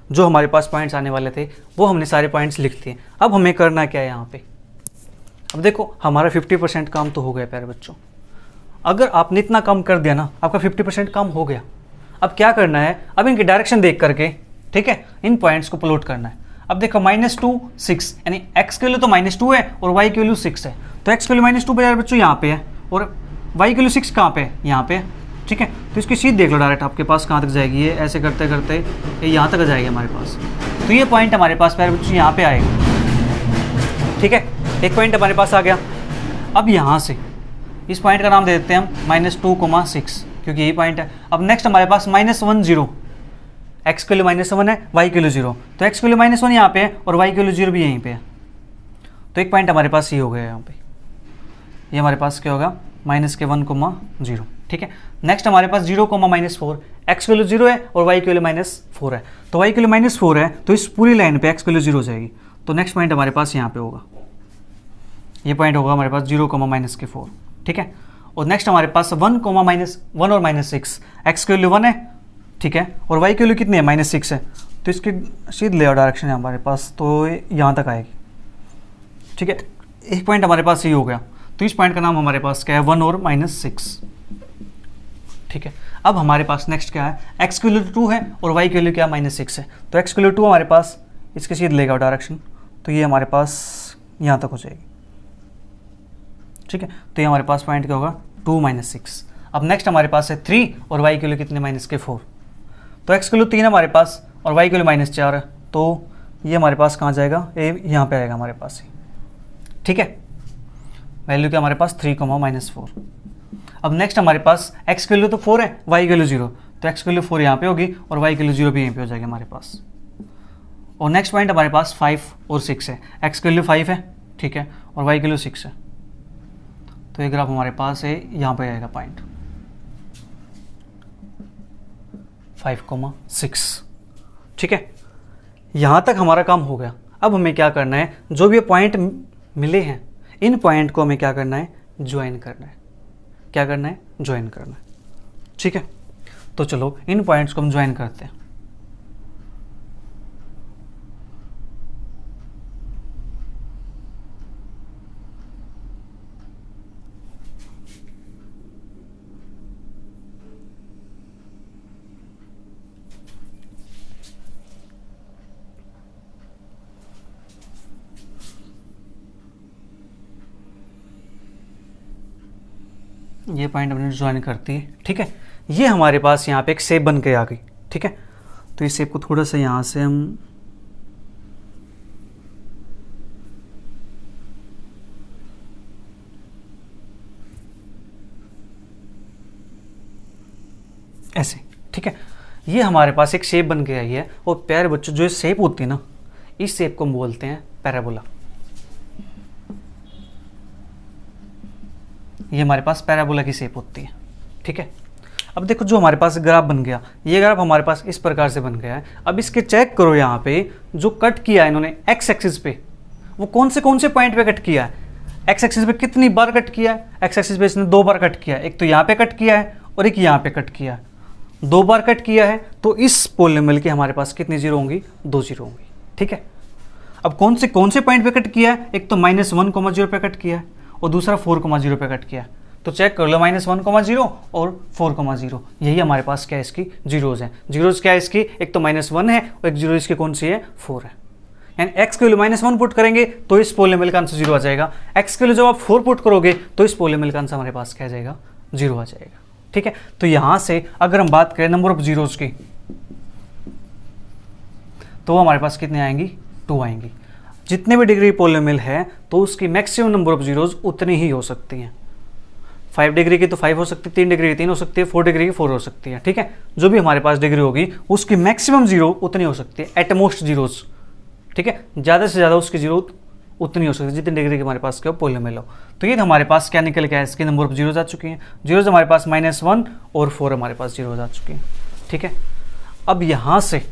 जो हमारे पास पॉइंट्स आने वाले थे वो हमने सारे पॉइंट्स लिख दिए। अब हमें करना क्या है यहाँ पे, अब देखो हमारा 50% काम तो हो गया प्यारे बच्चों। अगर आपने इतना कम कर दिया ना, आपका 50% काम हो गया। अब क्या करना है, अब इनकी डायरेक्शन देख करके, ठीक है, इन पॉइंट्स को प्लॉट करना है। अब देखो -2 6, यानी x की वैल्यू तो -2 है और y की वैल्यू 6 है, तो x की वैल्यू -2 पे बच्चों यहाँ पे है, और y की वैल्यू 6 कहाँ पे है, यहाँ पे है, ठीक है। तो इसकी सीध देख लो डायरेक्ट आपके पास कहाँ तक जाएगी, ये ऐसे करते करते ये यहाँ तक आ जाएगी हमारे पास। तो ये पॉइंट हमारे पास प्यारे बच्चों यहाँ पे आएगा, ठीक है। एक पॉइंट हमारे पास आ गया। अब यहाँ से इस पॉइंट का नाम दे देते हैं हम -2, 6, क्योंकि यही पॉइंट है। अब नेक्स्ट हमारे पास -1 0, x के लिए -1 है, y के लिए 0, तो x के लिए -1 यहाँ पे है और y के लिए 0 भी यहीं पे है। तो एक पॉइंट हमारे पास ये हो गया यहाँ पे, ये हमारे पास क्या होगा, -1, 0, ठीक है। नेक्स्ट हमारे पास 0, -4, x की वैल्यू 0 है और y की वैल्यू -4 है, तो y की वैल्यू -4 है, तो इस पूरी लाइन पे x की वैल्यू 0 हो जाएगी। तो नेक्स्ट पॉइंट हमारे पास यहाँ पे होगा, ये पॉइंट होगा हमारे पास 0, -4, ठीक है। और नेक्स्ट हमारे पास 1 और -6, x की वैल्यू 1 है, ठीक है, और y की वैल्यू कितनी है, -6 है, तो इसकी सीध ले डायरेक्शन है हमारे पास, तो यहाँ तक आएगी, ठीक है। एक पॉइंट हमारे पास ये हो गया, तो इस पॉइंट का नाम हमारे पास क्या है, 1 और -6, ठीक है। अब हमारे पास नेक्स्ट क्या है, x की वैल्यू 2 है और y की वैल्यू क्या -6 है, तो x की वैल्यू 2 हमारे पास, इसके सीध लेगा डायरेक्शन, तो ये हमारे पास यहाँ तक हो जाएगी। ठीक है, तो ये हमारे पास पॉइंट क्या होगा 2 - 6। अब नेक्स्ट हमारे पास है 3 और y के लिए कितने -4, तो x के लिए 3 हमारे पास और y के लिए -4 है, तो ये हमारे पास कहाँ जाएगा, ए यहाँ पे आएगा हमारे पास ही। ठीक है, वैल्यू क्या हमारे पास 3, -4। अब नेक्स्ट हमारे पास x के लिए तो 4 है, y के लिए 0, तो x के लिए 4 यहाँ पे होगी और y के लिए 0 भी यहीं पे हो जाएगी हमारे पास। और नेक्स्ट पॉइंट हमारे पास 5 और 6 है, x के लिए 5 है, ठीक है, और y के लिए 6 है, तो ये ग्राफ हमारे पास है यहाँ पे आएगा पॉइंट 5,6। ठीक है, यहाँ तक हमारा काम हो गया। अब हमें क्या करना है, जो भी ये पॉइंट मिले हैं इन पॉइंट को हमें क्या करना है, ज्वाइन करना है। क्या करना है, ज्वाइन करना है। ठीक है, तो चलो इन पॉइंट्स को हम ज्वाइन करते हैं। ये पॉइंट हमने ज्वाइन करती है। ठीक है, ये हमारे पास यहाँ पे एक शेप बन के आ गई। ठीक है, तो इस शेप को थोड़ा सा यहाँ से हम ऐसे, ठीक है, ये हमारे पास एक शेप बन के आई है। और प्यारे बच्चों, जो शेप होती है ना, इस शेप को हम बोलते हैं पैराबोला। ये हमारे पास पैराबोला की शेप होती है। ठीक है, अब देखो जो हमारे पास ग्राफ बन गया, ये ग्राफ हमारे पास इस प्रकार से बन गया है। अब इसके चेक करो, यहाँ पे जो कट किया है इन्होंने एक्स एक्सिस पे, वो कौन से पॉइंट पे कट किया है, एक्स एक्सिस पे कितनी बार कट किया है, एक्स एक्सिस पे इसने 2 बार कट किया है, एक तो यहाँ पे कट किया है और एक यहाँ पे कट किया है, 2 बार कट किया है। तो इस पॉलिनोमियल के हमारे पास कितनी जीरो होंगी, 2 जीरो होंगी। ठीक है, अब कौन से पॉइंट पे कट किया है, एक तो -1,0 पे कट किया है और दूसरा 4,0 पे कट किया है। तो चेक कर लो, -1,0 और 4,0, यही हमारे पास क्या है, इसकी जीरोज हैं। जीरोज क्या है इसकी, एक तो -1 है और एक जीरो इसकी कौन सी है, 4 है। यानी x के लिए -1 पुट करेंगे तो इस पॉलिनोमियल का आंसर 0 आ जाएगा। x के लिए जब आप 4 पुट करोगे तो इस पॉलिनोमियल का आंसर हमारे पास क्या आ जाएगा, 0 आ जाएगा। ठीक है, तो यहां से अगर हम बात करें नंबर ऑफ जीरोज की, तो हमारे पास कितने आएंगी, 2 आएंगी। जितने भी डिग्री पॉलिनोमियल है तो उसकी मैक्सिमम नंबर ऑफ जीरोज उतनी ही हो सकती हैं। 5 डिग्री की तो 5 हो सकती है, 3 डिग्री की 3 हो सकती है, 4 डिग्री की 4 हो सकती है। ठीक है, जो भी हमारे पास डिग्री होगी उसकी मैक्सिमम जीरो उतनी हो सकती है, एट मोस्ट जीरोज। ठीक है, ज़्यादा से ज़्यादा उसकी जीरो उतनी हो सकती है जितनी डिग्री के हमारे पास क्या पॉलिनोमियल हो। तो ये हमारे पास क्या निकल के आया, इसकी नंबर ऑफ जीरोज आ चुकी हैं। जीरोज हमारे पास -1 और 4 हमारे पास जीरोज आ चुकी हैं। ठीक है, अब यहाँ से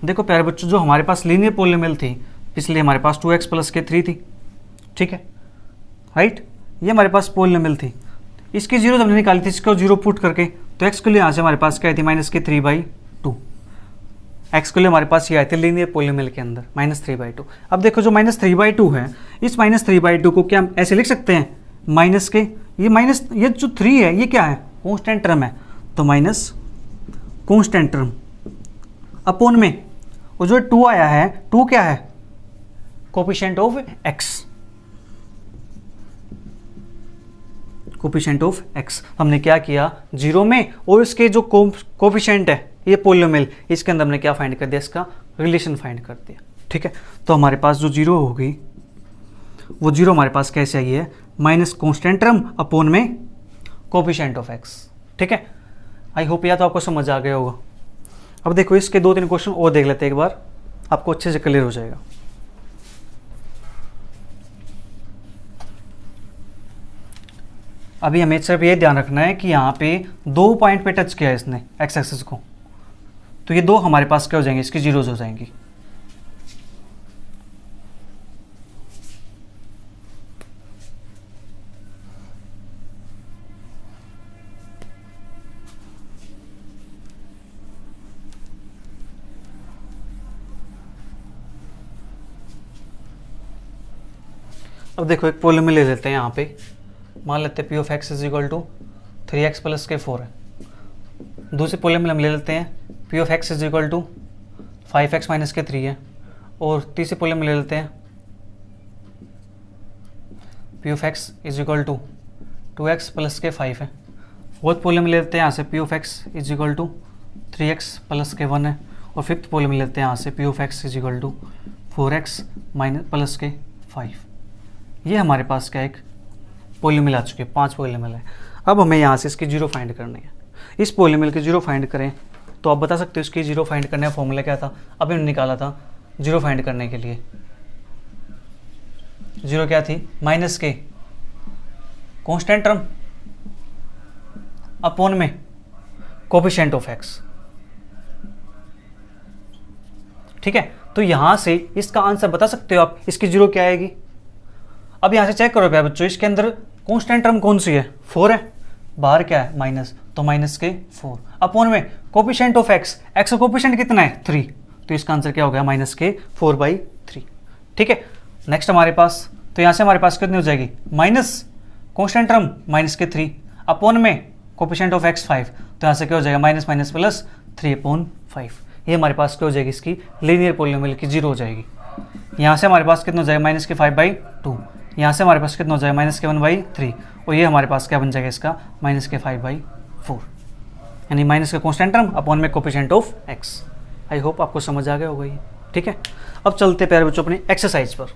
देखो प्यारे बच्चों, जो हमारे पास लीनियर पॉलिनोमियल थी, इसलिए हमारे पास 2x + के 3 थी। ठीक है, राइट, ये हमारे पास पॉलिनोमियल थी, इसकी जीरो हमने निकाली थी, इसको 0 पुट करके। तो x के लिए यहाँ से हमारे पास क्या थी, -3/2। x के लिए हमारे पास ये आए थे लीनियर पॉलिनोमियल के अंदर -3/2। अब देखो जो -3/2 है, इस -3/2 को क्या हम ऐसे लिख सकते हैं, माइनस के ये जो 3 है ये क्या है, कॉन्स्टेंट टर्म है, तो माइनस कॉन्स्टेंट टर्म अपॉन में, और जो 2 आया है, 2 क्या है, coefficient of x, coefficient of x। हमने क्या किया, 0 में, और इसके जो कोफिशिएंट है ये पॉलिनोमियल, इसके अंदर हमने क्या फाइंड कर दिया, इसका रिलेशन फाइंड कर दिया। ठीक है, तो हमारे पास जो 0 होगी वो 0 हमारे पास कैसे आई है, माइनस कॉन्स्टेंट टर्म अपॉन में कोफिशिएंट ऑफ x। ठीक है, आई होप या तो आपको समझ आ गया होगा। अब देखो इसके 2-3 क्वेश्चन और देख लेते हैं एक बार, आपको अच्छे से क्लियर हो जाएगा। अभी हमें सिर्फ ये ध्यान रखना है कि यहाँ पे 2 पॉइंट पे टच किया है इसने एक्स एक्सिस को, तो ये 2 हमारे पास क्या हो जाएंगे, इसकी जीरोज हो जाएंगी। अब देखो एक पॉलिनोमियल ले लेते हैं यहाँ पे, मान लेते हैं p of x = 3x + के 4 है। दूसरे पॉलिनोमियल हम ले लेते हैं p of x = 5x - के 3 है। और तीसरे पॉलिनोमियल ले लेते हैं P of X is equal to 2x plus K 5 है। फोर्थ पॉलिनोमियल में लेते हैं यहाँ से P of X is equal to 3x plus K 1 है। और फिफ्थ पॉलिनोमियल में लेते हैं यहाँ से P of X is equal to 4x minus plus K 5। ये हमारे पास क्या एक पॉलिनोमियल आ चुके हैं, 5 पॉलिनोमियल है। अब हमें यहाँ से इसकी जीरो फाइंड करनी है। इस पॉलिनोमियल की जीरो फाइंड करें तो आप बता सकते हो इसकी जीरो फाइंड करने का फॉर्मूला क्या था। अभी हमने निकाला था जीरो फाइंड करने के लिए, जीरो क्या थी, माइनस के कांस्टेंट टर्म अपॉन में कोफिशिएंट ऑफ एक्स। ठीक है, तो यहां से इसका आंसर बता सकते हो आप, इसकी जीरो क्या आएगी। अब यहां से चेक करो प्यारे बच्चों, इसके अंदर कांस्टेंट टर्म कौन सी है, 4 है, बाहर क्या है माइनस, तो माइनस के 4 अपॉन में कोफिशिएंट ऑफ एक्स, एक्स का कोफिशिएंट कितना है 3, तो इसका आंसर क्या हो गया माइनस के 4/3। ठीक है, नेक्स्ट हमारे पास, तो यहां से हमारे पास कितनी हो जाएगी, माइनस कांस्टेंट टर्म माइनस के 3 अपॉन में कोफिशिएंट ऑफ एक्स 5, तो यहाँ से क्या हो जाएगा माइनस माइनस प्लस 3/5। ये हमारे पास क्या हो जाएगी, इसकी लीनियर पॉलिनोमियल की जीरो हो जाएगी। यहाँ से हमारे पास कितना हो जाएगा माइनस के 5/2, यहाँ से हमारे पास कितना हो जाएगा माइनस के 1/3, और ये हमारे पास क्या बन जाएगा इसका माइनस के 5/4, यानी माइनस का कांस्टेंट टर्म अपॉन में coefficient of x. I hope आपको समझ आ गया होगा ये। ठीक है, अब चलते प्यारे बच्चों अपने एक्सरसाइज पर।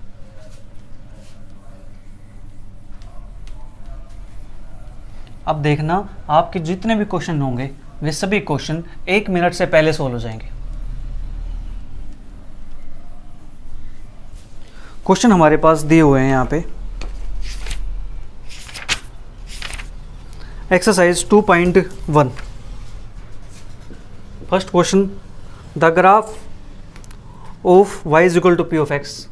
अब देखना आपके जितने भी क्वेश्चन होंगे वे सभी क्वेश्चन 1 मिनट से पहले सोल्व हो जाएंगे। क्वेश्चन हमारे पास दिए हुए हैं यहाँ पे, exercise 2.1। First question, the graph of y is equal to P of X,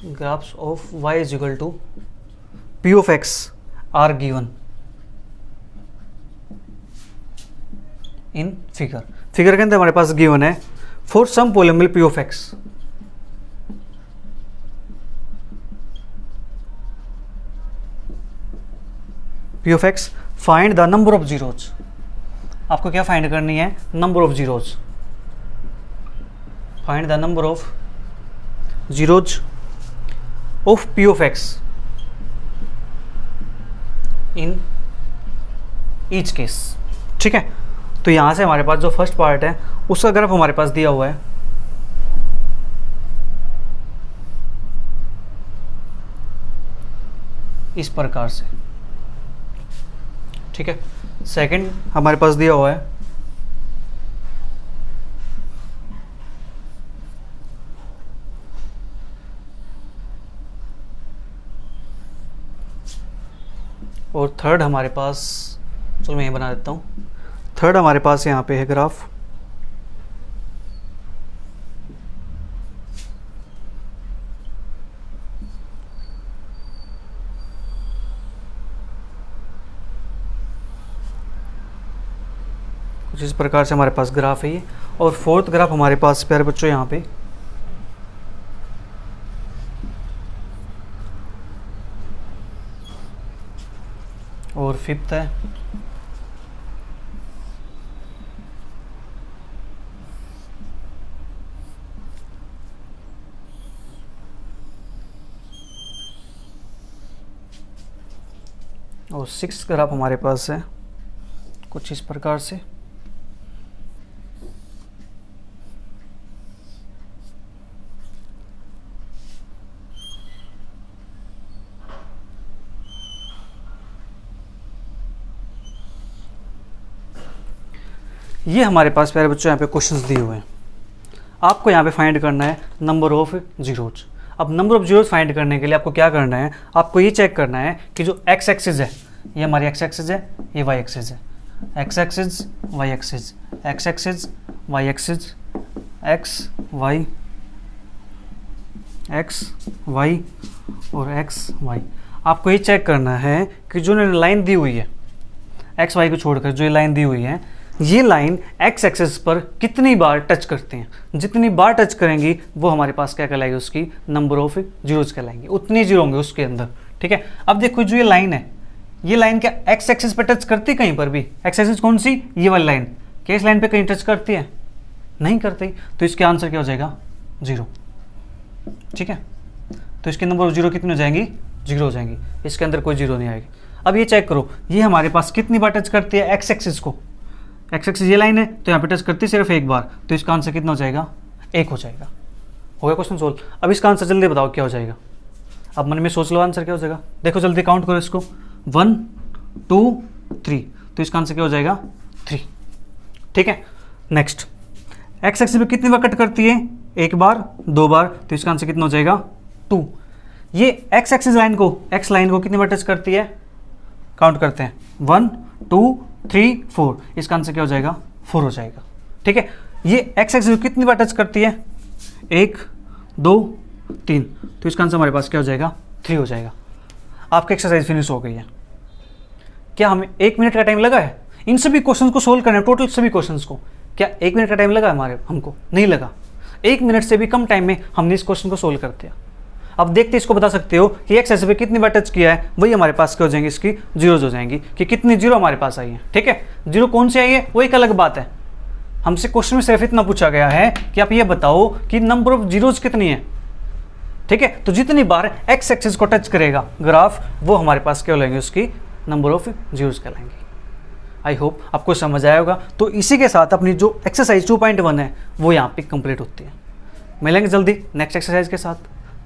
graphs of y is equal to P of X are given in figure. Figure के अंदर हमारे पास गिवन है for some polynomial P of X, P of X find the number of zeros. आपको क्या find करनी है, number of zeros. Find the number of zeros of P of X in each case. ठीक है, तो यहां से हमारे पास जो फर्स्ट पार्ट है उसका ग्राफ हमारे पास दिया हुआ है। इस प्रकार से। ठीक है, सेकंड हमारे पास दिया हुआ है और थर्ड हमारे पास, चलो मैं ये बना देता हूँ, थर्ड हमारे पास यहाँ पे है ग्राफ। कुछ इस प्रकार से हमारे पास ग्राफ है ये, और फोर्थ ग्राफ हमारे पास प्यारे बच्चों यहाँ पे और फिफ्थ है और सिक्स्थ ग्राफ हमारे पास है कुछ इस प्रकार से। ये हमारे पास प्यारे बच्चों यहाँ पे क्वेश्चंस दिए हुए हैं। आपको यहाँ पे फाइंड करना है नंबर ऑफ जीरोज। अब नंबर ऑफ जीरोज फाइंड करने के लिए आपको क्या करना है, आपको ये चेक करना है कि जो एक्स एक्सिस है ये हमारी एक्स एक्सिस है, ये वाई एक्सिस है, x axis y axis, x axis y axis, x y और एक्स वाई। आपको ये चेक करना है कि जो लाइन दी हुई है एक्स वाई को छोड़कर, जो ये लाइन दी हुई है ये लाइन एक्स एक्सिस पर कितनी बार टच करते हैं। जितनी बार टच करेंगी वो हमारे पास क्या कहलाएगी, उसकी नंबर ऑफ जीरोज कहलाएंगी, उतनी जीरो होंगे उसके अंदर। ठीक है, अब देखो जो ये लाइन है, ये लाइन क्या एक्स एक्सिस पर टच करती है कहीं पर भी? एक्स एक्सिस कौन सी, ये वाली लाइन, क्या इस लाइन पे कहीं टच करती है? नहीं करती, तो इसका आंसर क्या हो जाएगा 0। ठीक है, तो इसके नंबर ऑफ जीरो कितनी हो जाएंगी, जीरो हो जाएंगी, इसके अंदर कोई जीरो नहीं आएगी। अब ये चेक करो, ये हमारे पास कितनी बार टच करती है एक्स एक्सिस को, एक्स एक्सिस ये लाइन है तो यहाँ पे टच करती है सिर्फ एक बार, तो इसका आंसर कितना हो जाएगा, एक हो जाएगा। हो गया क्वेश्चन सोल्व। अब इसका आंसर जल्दी बताओ क्या हो जाएगा, अब मन में सोच लो आंसर क्या हो जाएगा। देखो जल्दी काउंट करो इसको, 1 2 3, तो इसका आंसर क्या हो जाएगा 3। ठीक है, नेक्स्ट एक्स एक्सिस पे कितनी बार कट करती है, एक बार, दो बार, तो इसका आंसर कितना हो जाएगा 2। ये एक्स एक्सिस लाइन को, एक्स लाइन को कितनी बार टच करती है, काउंट करते हैं, 1 2 3 4, इसका आंसर क्या हो जाएगा 4 हो जाएगा। ठीक है, ये एक्स एक्सिस कितनी बार टच करती है, 1 2 3, तो इसका आंसर हमारे पास क्या हो जाएगा 3 हो जाएगा। आपकी एक्सरसाइज फिनिश हो गई है। क्या हमें 1 मिनट का टाइम लगा है इन सभी क्वेश्चन को सोल्व करने, टोटल सभी क्वेश्चंस को? क्या 1 मिनट का टाइम लगा हमारे, हमको नहीं लगा। 1 मिनट से भी कम टाइम में हमने इस क्वेश्चन को सोल्व कर दिया। अब देखते इसको बता सकते हो कि एक्स एक्सिस पे कितनी बार टच किया है, वही हमारे पास क्या हो जाएंगे, इसकी जीरोज हो जाएंगी, कि कितनी जीरो हमारे पास आई है। ठीक है, जीरो कौन सी आई है वो एक अलग बात है, हमसे क्वेश्चन में सिर्फ इतना पूछा गया है कि आप ये बताओ कि नंबर ऑफ जीरोज कितनी है। ठीक है, तो जितनी बार एक्स एक्सिस को टच करेगा ग्राफ, वो हमारे पास क्या लेंगे, उसकी नंबर ऑफ जीरोज कहलाएंगे। आई होप आपको समझ आया होगा। तो इसी के साथ अपनी जो एक्सरसाइज 2.1 है वो यहाँ पे कंप्लीट होती है। मिलेंगे जल्दी नेक्स्ट एक्सरसाइज के साथ,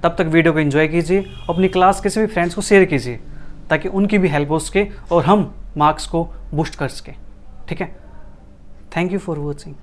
तब तक वीडियो को एंजॉय कीजिए, अपनी क्लास के सभी फ्रेंड्स को शेयर कीजिए ताकि उनकी भी हेल्प हो सके और हम मार्क्स को बूस्ट कर सकें। ठीक है, थैंक यू फॉर वॉचिंग।